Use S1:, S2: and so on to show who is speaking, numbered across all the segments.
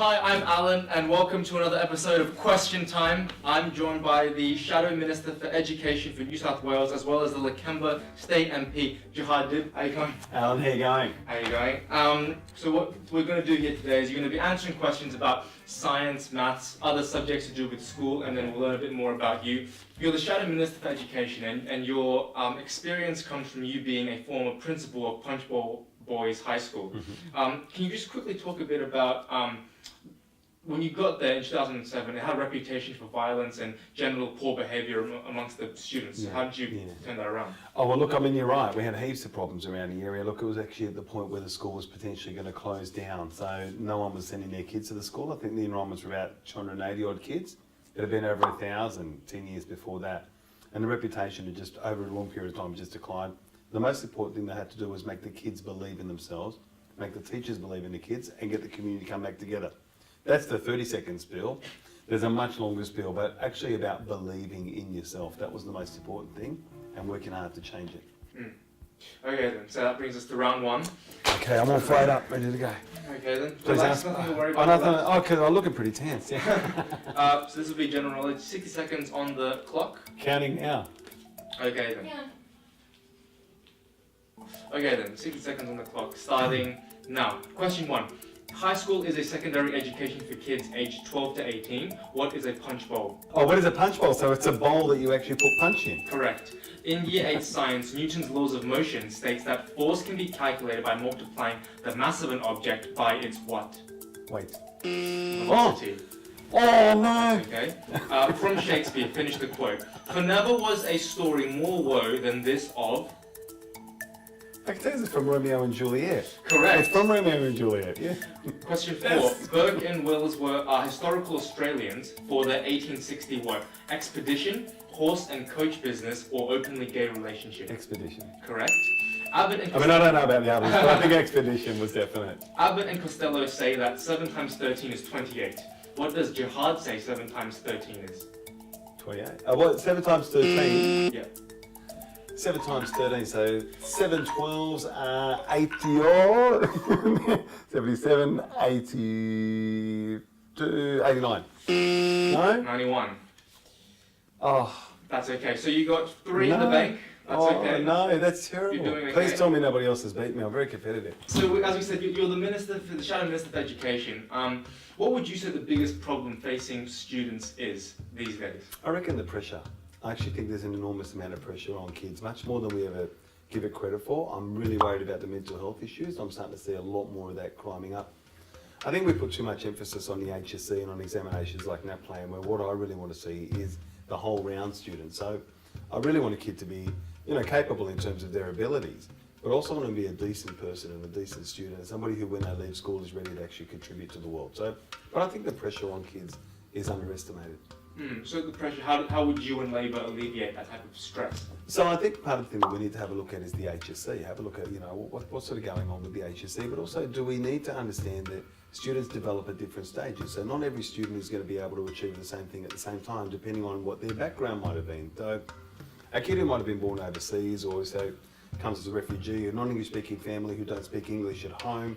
S1: Hi, I'm Alan, and welcome to another episode of Question Time. I'm joined by the Shadow Minister for Education for New South Wales, as well as the Lakemba State MP Jihad Dib. How you going?
S2: Alan, how you going?
S1: How you going? So what we're going to do here today is you're going to be answering questions about science, maths, other subjects to do with school, and then we'll learn a bit more about you. You're the Shadow Minister for Education, and your experience comes from you being a former principal of Punchbowl Boys High School. Can you just quickly talk a bit about when you got there in 2007, it had a reputation for violence and general poor behaviour amongst the students.
S2: Yeah.
S1: How did you turn that around?
S2: Oh, well, look, I mean, you're right. We had heaps of problems around the area. Look, it was actually at the point where the school was potentially going to close down. So no one was sending their kids to the school. I think the enrolments were about 280 odd kids. It had been over 1,000 10 years before that. And the reputation had just, over a long period of time, just declined. The most important thing they had to do was make the kids believe in themselves, make the teachers believe in the kids, and get the community to come back together. That's the 30-second spiel. There's a much longer spiel, but actually about believing in yourself. That was the most important thing, and working hard to change it.
S1: Okay then, so that brings us to round one.
S2: Okay, I'm all fired up, ready to go.
S1: Okay then.
S2: Please
S1: Relax,
S2: ask.
S1: nothing to worry
S2: Oh,
S1: about.
S2: nothing. Oh, because I'm looking pretty tense. Yeah.
S1: So this will be general knowledge. 60 seconds on the clock.
S2: Counting now.
S1: Okay then. Okay then, 60 seconds on the clock, starting now. Question 1. High school is a secondary education for kids aged 12 to 18. What is a punch bowl?
S2: Oh, what is a punch bowl? So it's a bowl that you actually put punch in.
S1: Correct. In Year 8 Science, Newton's laws of motion states that force can be calculated by multiplying the mass of an object by its what?
S2: Wait.
S1: Velocity.
S2: Oh no!
S1: Okay. From Shakespeare, finish the quote. For never was a story more woe than this of...
S2: I can tell this is from Romeo and Juliet.
S1: Correct.
S2: It's from Romeo and Juliet, yeah.
S1: Question 4. Burke and Wills were historical Australians for their 1860 what? Expedition, horse and coach business, or openly gay relationship?
S2: Expedition.
S1: Correct. Abbott and
S2: I mean, I don't know about the others, but I think expedition was definite.
S1: Abbott and Costello say that 7 times 13 is 28. What does Jihad say 7 times 13 is?
S2: 28. What, 7 times 13?
S1: Yeah.
S2: 7 times 13, so 7 12s are 80 odd. 77, 82, 89. No?
S1: 91.
S2: Oh.
S1: That's okay. So you got 3 in the bank. That's okay.
S2: No, that's terrible.
S1: You're doing okay.
S2: Please tell me nobody else has beat me. I'm very competitive.
S1: So as we said, you're the Minister for the Shadow Minister for Education. What would you say the biggest problem facing students is these days?
S2: I reckon the pressure. I actually think there's an enormous amount of pressure on kids, much more than we ever give it credit for. I'm really worried about the mental health issues. I'm starting to see a lot more of that climbing up. I think we put too much emphasis on the HSC and on examinations like NAPLAN, where what I really want to see is the whole round student. So I really want a kid to be, capable in terms of their abilities, but also want to be a decent person and a decent student, and somebody who, when they leave school, is ready to actually contribute to the world. So, but I think the pressure on kids is underestimated.
S1: So the pressure, how would you and Labor alleviate that type of stress?
S2: So I think part of the thing that we need to have a look at is the HSC. Have a look at, what's sort of going on with the HSC, but also do we need to understand that students develop at different stages. So not every student is going to be able to achieve the same thing at the same time, depending on what their background might have been. So a kid who might have been born overseas, or so comes as a refugee, a non-English speaking family who don't speak English at home,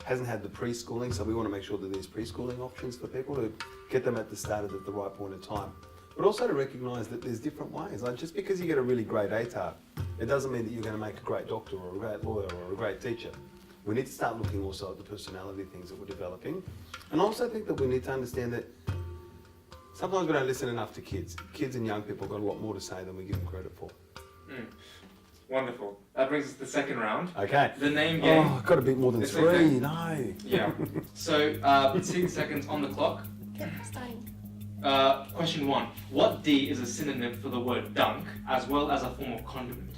S2: hasn't had the preschooling, so we want to make sure that there's preschooling options for people to get them at the start at the right point of time. But also to recognise that there's different ways. Like, just because you get a really great ATAR, it doesn't mean that you're going to make a great doctor or a great lawyer or a great teacher. We need to start looking also at the personality things that we're developing. And I also think that we need to understand that sometimes we don't listen enough to kids. Kids and young people have got a lot more to say than we give them credit for.
S1: Wonderful. That brings us to the second round.
S2: Okay.
S1: The name game.
S2: Oh, I've got a bit more than
S1: It's
S2: 3,
S1: okay.
S2: no.
S1: Yeah. So 60 seconds on the clock.
S3: Okay, starting.
S1: Question 1. What D is a synonym for the word dunk, as well as a form of condiment?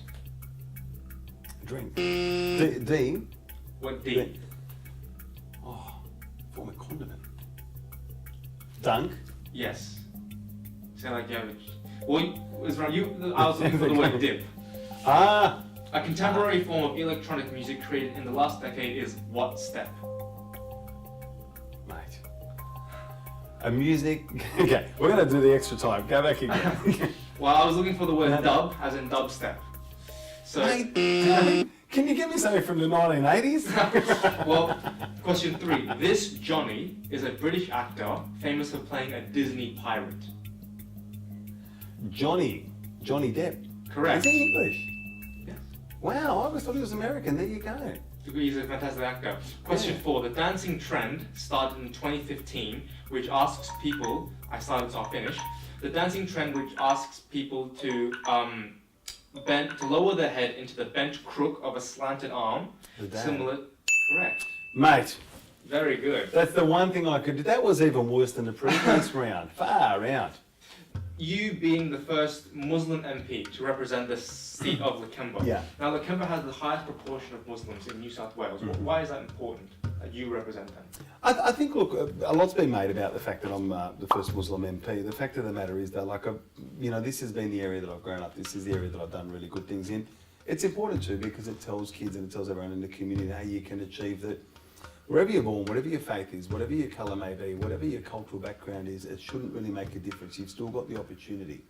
S2: Drink. D.
S1: What D?
S2: D. Oh, form of condiment. Dunk.
S1: Yes. Sound like you have it. Well, it's wrong. I was looking for the word dip.
S2: Ah.
S1: A contemporary form of electronic music created in the last decade is what step?
S2: Mate. A music. Okay, we're going to do the extra time. Go back again.
S1: Well, I was looking for the word dub, as in dubstep. So,
S2: Mate, Can you give me something from the 1980s?
S1: Well, question 3. This Johnny is a British actor famous for playing a Disney pirate.
S2: Johnny Depp.
S1: Correct.
S2: Is he English?
S1: Yes.
S2: Wow, I always thought he was American. There you go.
S1: He's a fantastic actor. Question 4. The dancing trend started in 2015, which asks people, I started so I'll finish. The dancing trend which asks people to lower their head into the bent crook of a slanted arm. Similar. Correct.
S2: Mate,
S1: Very good.
S2: that's the one thing I could do. That was even worse than the previous round. Far out.
S1: You being the first Muslim MP to represent the seat of Lakemba.
S2: Yeah.
S1: Now, Lakemba has the highest proportion of Muslims in New South Wales. Why is that important that you represent them?
S2: I think, look, a lot's been made about the fact that I'm the first Muslim MP. The fact of the matter is that, like, this has been the area that I've grown up. This is the area that I've done really good things in. It's important too because it tells kids and it tells everyone in the community how you can achieve that. Wherever you're born, whatever your faith is, whatever your colour may be, whatever your cultural background is, it shouldn't really make a difference. You've still got the opportunity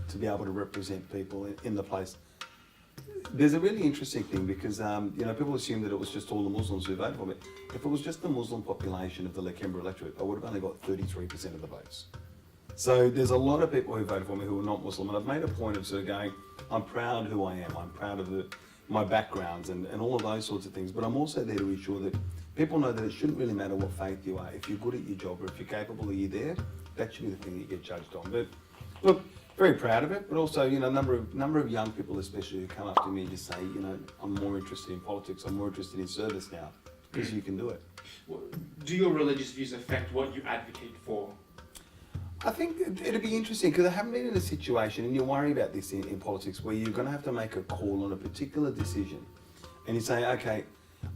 S2: to be able to represent people in the place. There's a really interesting thing because, people assume that it was just all the Muslims who voted for me. If it was just the Muslim population of the Lakemba electorate, I would have only got 33% of the votes. So there's a lot of people who voted for me who are not Muslim, and I've made a point of sort of going, I'm proud who I am, I'm proud of my backgrounds and all of those sorts of things, but I'm also there to ensure that people know that it shouldn't really matter what faith you are. If you're good at your job or if you're capable or you're there, that should be the thing that you get judged on. But look, very proud of it, but also, a number of young people especially who come up to me and just say, I'm more interested in politics, I'm more interested in service now, because you can do it.
S1: Do your religious views affect what you advocate for?
S2: I think it'd be interesting because I haven't been in a situation, and you worry about this in politics, where you're going to have to make a call on a particular decision. And you say, okay,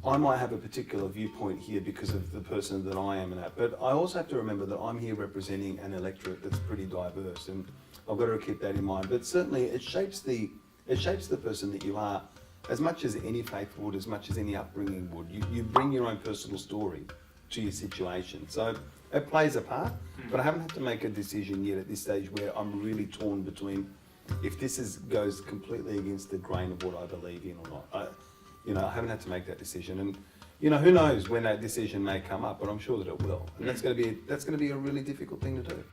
S2: I might have a particular viewpoint here because of the person that I am and that, but I also have to remember that I'm here representing an electorate that's pretty diverse, and I've got to keep that in mind. But certainly it shapes the person that you are as much as any faith would, as much as any upbringing would. You bring your own personal story to your situation. So it plays a part, but I haven't had to make a decision yet at this stage where I'm really torn between if this goes completely against the grain of what I believe in or not. I haven't had to make that decision, and who knows when that decision may come up, but I'm sure that it will, and that's going to be a really difficult thing to do.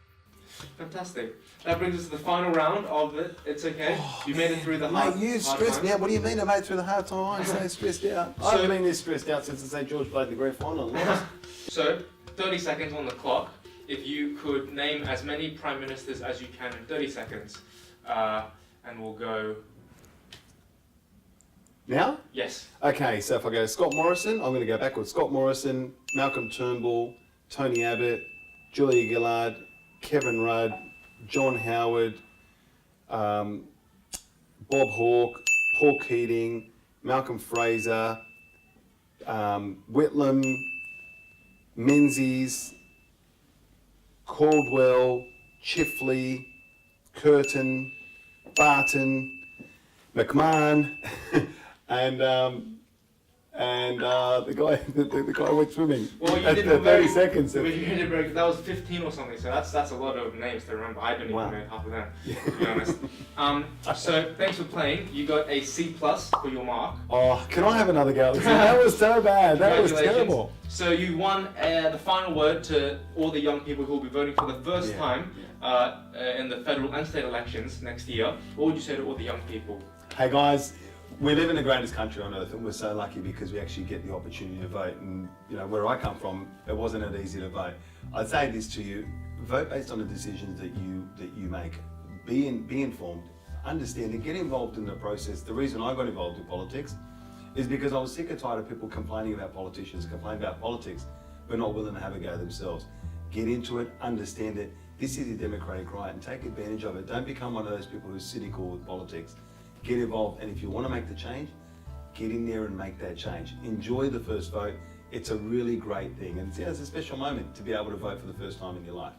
S1: Fantastic. That brings us to the final round of it. It's okay. You made it through the hard
S2: Mate, you stressed me out. What do you mean I made it through the hard time? I'm so stressed out. I haven't been this stressed out since the St. George played the grand final.
S1: So, 30 seconds on the clock. If you could name as many prime ministers as you can in 30 seconds, and we'll go.
S2: Now?
S1: Yes.
S2: Okay, so if I go Scott Morrison, I'm going to go backwards. Scott Morrison, Malcolm Turnbull, Tony Abbott, Julia Gillard, Kevin Rudd, John Howard, Bob Hawke, Paul Keating, Malcolm Fraser, Whitlam, Menzies, Caldwell, Chifley, Curtin, Barton, McMahon, and the guy went swimming.
S1: Well, you
S2: at
S1: did
S2: 30 seconds.
S1: That was 15 or something, so that's a lot of names to remember. I don't even know half of them, to be honest. So thanks for playing. You got a C+ for your mark.
S2: Oh, can I have another go? That was so bad. That was terrible.
S1: So you won the final word to all the young people who will be voting for the first time in the federal and state elections next year. What would you say to all the young people?
S2: Hey guys, we live in the greatest country on earth, and we're so lucky because we actually get the opportunity to vote. And where I come from, it wasn't that easy to vote. I'd say this to you: vote based on the decisions that you make. Be informed, understand it, get involved in the process. The reason I got involved in politics is because I was sick and tired of people complaining about politicians, complaining about politics, but not willing to have a go themselves. Get into it, understand it. This is your democratic right, and take advantage of it. Don't become one of those people who's cynical with politics. Get involved, and if you want to make the change, get in there and make that change. Enjoy the first vote. It's a really great thing, and it's a special moment to be able to vote for the first time in your life.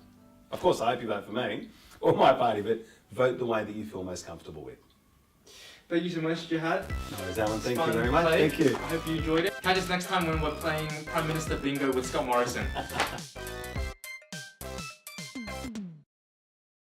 S2: Of course, I hope you vote for me or my party, but vote the way that you feel most comfortable with.
S1: Thank you so much, Jihad.
S2: No worries, Alan. Thank you very much. Thank you.
S1: I hope you enjoyed it. Catch us next time when we're playing Prime Minister Bingo with Scott Morrison.